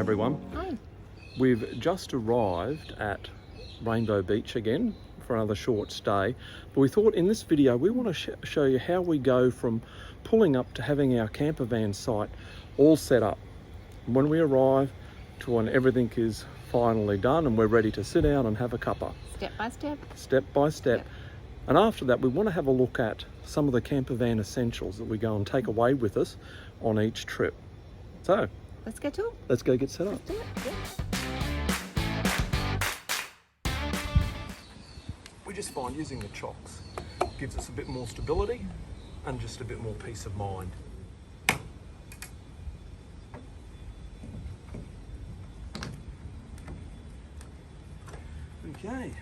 everyone. Hi. We've just arrived at Rainbow Beach again for another short stay, but we thought in this video we want to show you how we go from pulling up to having our camper van site all set up. When we arrive to when everything is finally done and we're ready to sit down and have a cuppa. Step by step. Step by step. Yep. And after that we want to have a look at some of the camper van essentials that we go and take away with us on each trip. So let's get to it. Let's go get set up. Let's do it. Yeah. We just find using the chocks gives us a bit more stability and just a bit more peace of mind. Okay.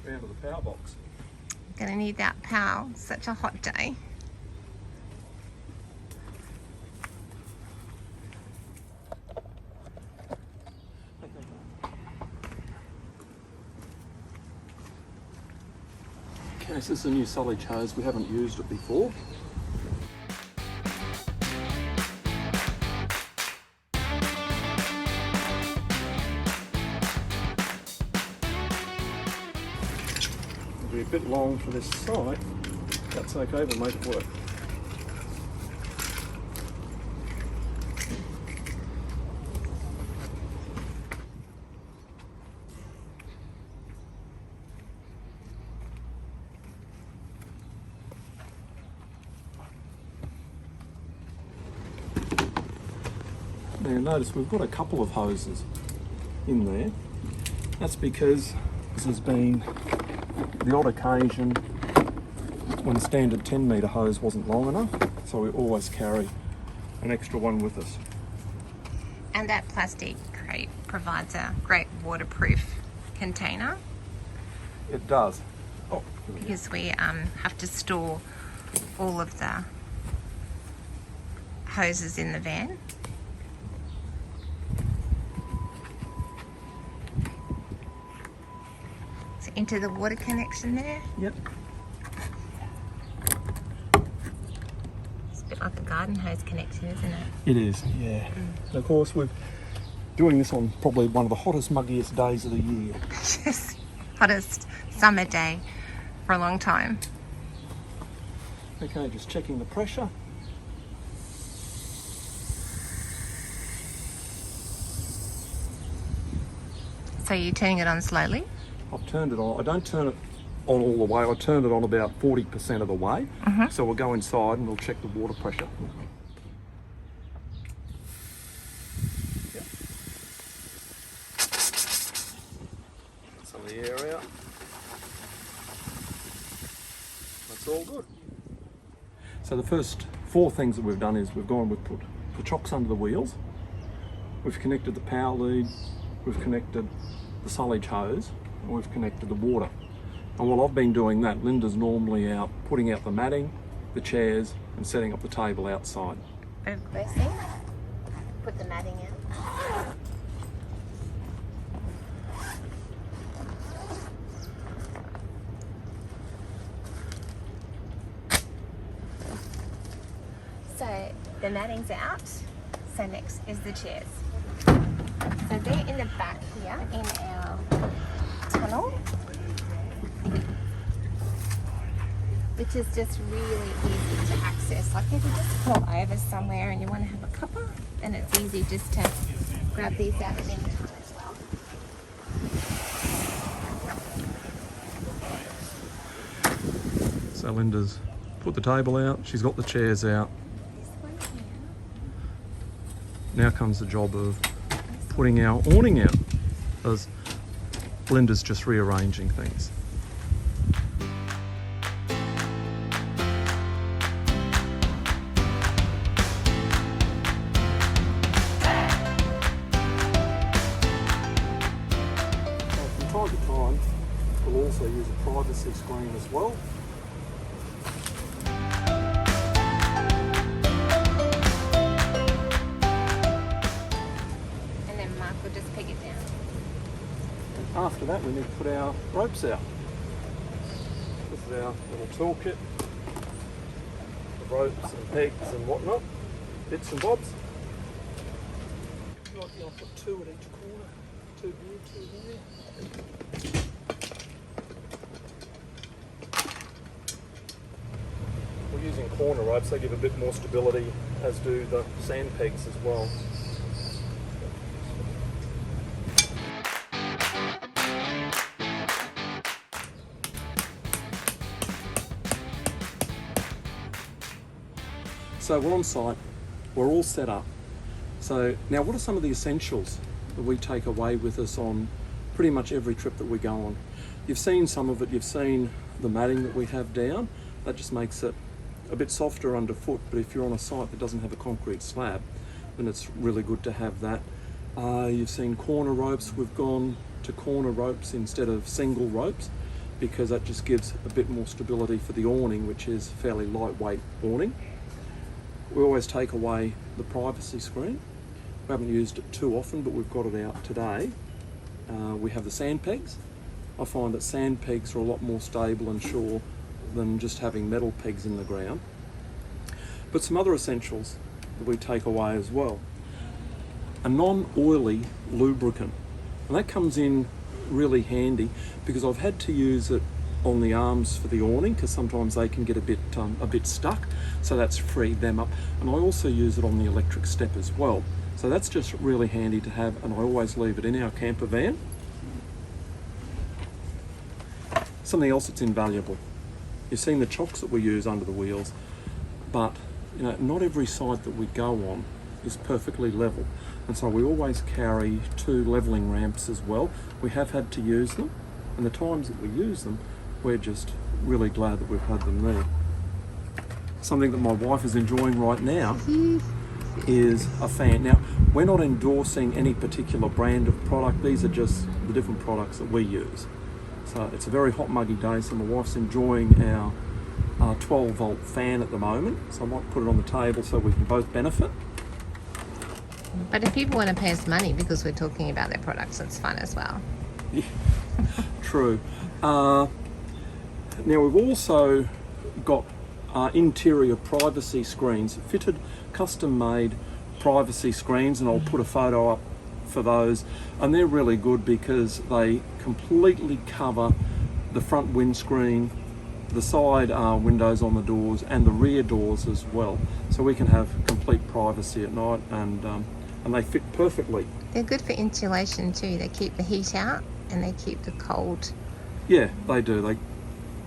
Round to the power box. Gonna need that power. Such a hot day. Okay, so this is a new silage hose. We haven't used it before. It'll be a bit long for this site. That's okay, we'll make it work. Now notice we've got a couple of hoses in there. That's because this has been the odd occasion when the standard 10 metre hose wasn't long enough, so we always carry an extra one with us. And that plastic crate provides a great waterproof container. It does. Oh, because we have to store all of the hoses in the van. So into the water connection there. Yep. It's a bit like a garden hose connection, isn't it? It is, yeah. And of course we're doing this on probably one of the hottest, muggiest days of the year. Yes, hottest summer day for a long time. Okay, just checking the pressure. So you're turning it on slowly? I've turned it on. I don't turn it on all the way. I turn it on about 40% of the way. So we'll go inside and we'll check the water pressure. Yep. Some of the air out. That's all good. So the first 4 things that we've done is we've gone, we've put the chocks under the wheels. We've connected the power lead. We've connected the silage hose. And we've connected the water. And while I've been doing that, Linda's normally out putting out the matting, the chairs, and setting up the table outside. First thing, put the matting out. So the matting's out, so next is the chairs. So they're in the back here in our tunnel, which is just really easy to access. Like if you just pull over somewhere and you want to have a cuppa, then it's easy just to grab these out at any time as well. So Linda's put the table out, she's got the chairs out. This one here. Now comes the job of putting our awning out, because Linda's just rearranging things. From time to time, we'll also use a privacy screen as well. We'll just peg it down. After that, we need to put our ropes out. This is our little toolkit. ropes and pegs and whatnot, bits and bobs. I'll put 2 at each corner, 2 here, 2 there. We're using corner ropes, they give a bit more stability, as do the sand pegs as well. So we're on site, we're all set up. So now what are some of the essentials that we take away with us on pretty much every trip that we go on? You've seen some of it, you've seen the matting that we have down. That just makes it a bit softer underfoot, but if you're on a site that doesn't have a concrete slab, then it's really good to have that. You've seen corner ropes, we've gone to corner ropes instead of single ropes because that just gives a bit more stability for the awning, which is fairly lightweight awning. We always take away the privacy screen. We haven't used it too often, but we've got it out today. We have the sand pegs. I find that sand pegs are a lot more stable and sure than just having metal pegs in the ground. But some other essentials that we take away as well. A non-oily lubricant. And that comes in really handy because I've had to use it on the arms for the awning because sometimes they can get a bit stuck, so that's freed them up. And I also use it on the electric step as well, so that's just really handy to have, and I always leave it in our camper van. Something else that's invaluable, you've seen the chocks that we use under the wheels, but you know, not every site that we go on is perfectly level, and so we always carry 2 leveling ramps as well. We have had to use them, and the times that we use them, we're just really glad that we've had them there. Something that my wife is enjoying right now is a fan. Now, we're not endorsing any particular brand of product, these are just the different products that we use. So it's a very hot muggy day, so my wife's enjoying our 12 volt fan at the moment, so I might put it on the table so we can both benefit. But if people want to pay us money because we're talking about their products, it's fun as well. Yeah, true. Now we've also got interior privacy screens, fitted custom made privacy screens, and I'll put a photo up for those, and they're really good because they completely cover the front windscreen, the side windows on the doors and the rear doors as well, so we can have complete privacy at night, and they fit perfectly. They're good for insulation too, they keep the heat out and they keep the cold they do. They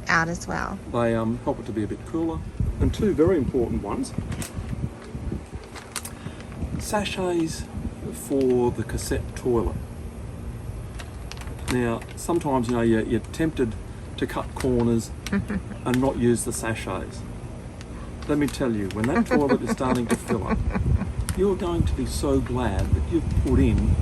out as well. They help it to be a bit cooler. And 2 very important ones, sachets for the cassette toilet. Now sometimes you're tempted to cut corners and not use the sachets. Let me tell you, when that toilet is starting to fill up, you're going to be so glad that you've put in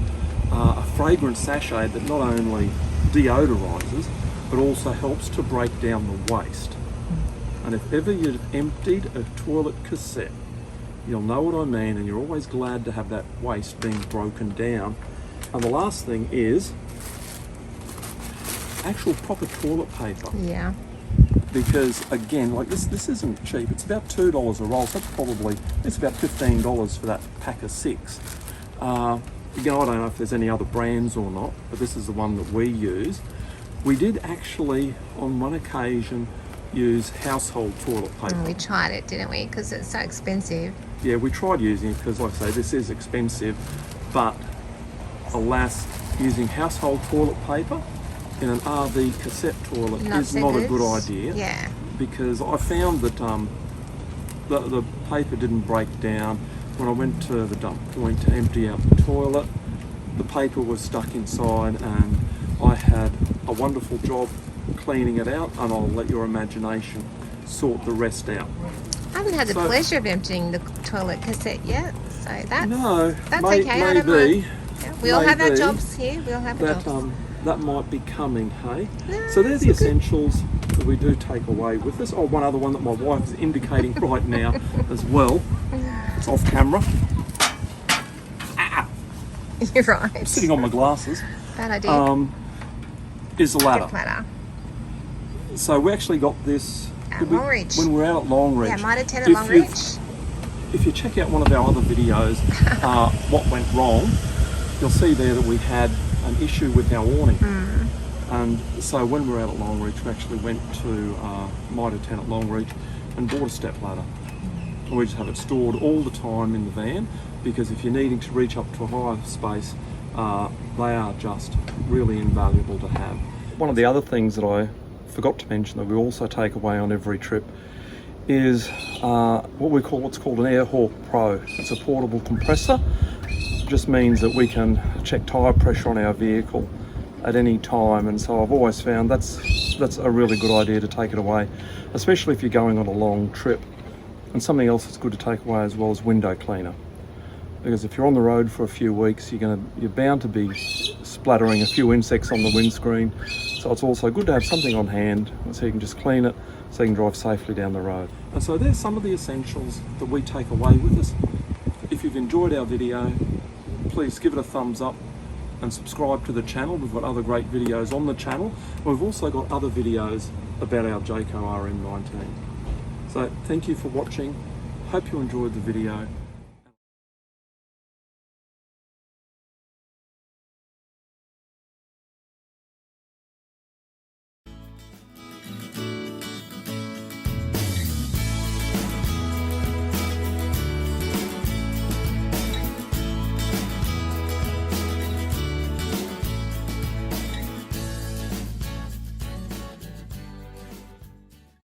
a fragrance sachet that not only deodorizes but also helps to break down the waste. And if ever you've emptied a toilet cassette, you'll know what I mean, and you're always glad to have that waste being broken down. And the last thing is actual proper toilet paper. Yeah. Because again, like this isn't cheap. It's about $2 a roll, so it's about $15 for that pack of 6. Again, I don't know if there's any other brands or not, but this is the one that we use. We did actually, on one occasion, use household toilet paper. We tried it, didn't we? Because it's so expensive. Yeah, we tried using it because, like I say, this is expensive, but alas, using household toilet paper in an RV cassette toilet is not a good idea. Yeah. Because I found that the paper didn't break down. When I went to the dump point to empty out the toilet, the paper was stuck inside, and I had a wonderful job cleaning it out, and I'll let your imagination sort the rest out. I haven't had the pleasure of emptying the toilet cassette yet, so that's okay. I don't mind. Yeah, we all have our jobs here. We all have our jobs. That might be coming, hey? No, so they're the essentials that we do take away with us. Oh, one other one that my wife is indicating right now as well. It's off camera. You're right. I'm sitting on my glasses. Bad idea. Is the ladder. Ladder. So we actually got this At Longreach. When we're out at Longreach. Yeah, Mitre 10 at Longreach. If you check out one of our other videos, what went wrong, you'll see there that we had an issue with our awning. And so when we were out at Longreach, we actually went to Mitre 10 at Longreach and bought a step ladder. And we just have it stored all the time in the van, because if you're needing to reach up to a higher space, they are just really invaluable to have. One of the other things that I forgot to mention that we also take away on every trip is what's called an Air Hawk Pro. It's a portable compressor. It just means that we can check tyre pressure on our vehicle at any time, and so I've always found that's a really good idea to take it away, especially if you're going on a long trip. And something else that's good to take away as well is window cleaner, because if you're on the road for a few weeks, you're bound to be splattering a few insects on the windscreen. So it's also good to have something on hand so you can just clean it so you can drive safely down the road. And so there's some of the essentials that we take away with us. If you've enjoyed our video, please give it a thumbs up and subscribe to the channel. We've got other great videos on the channel. We've also got other videos about our Jayco RM19. So thank you for watching. Hope you enjoyed the video.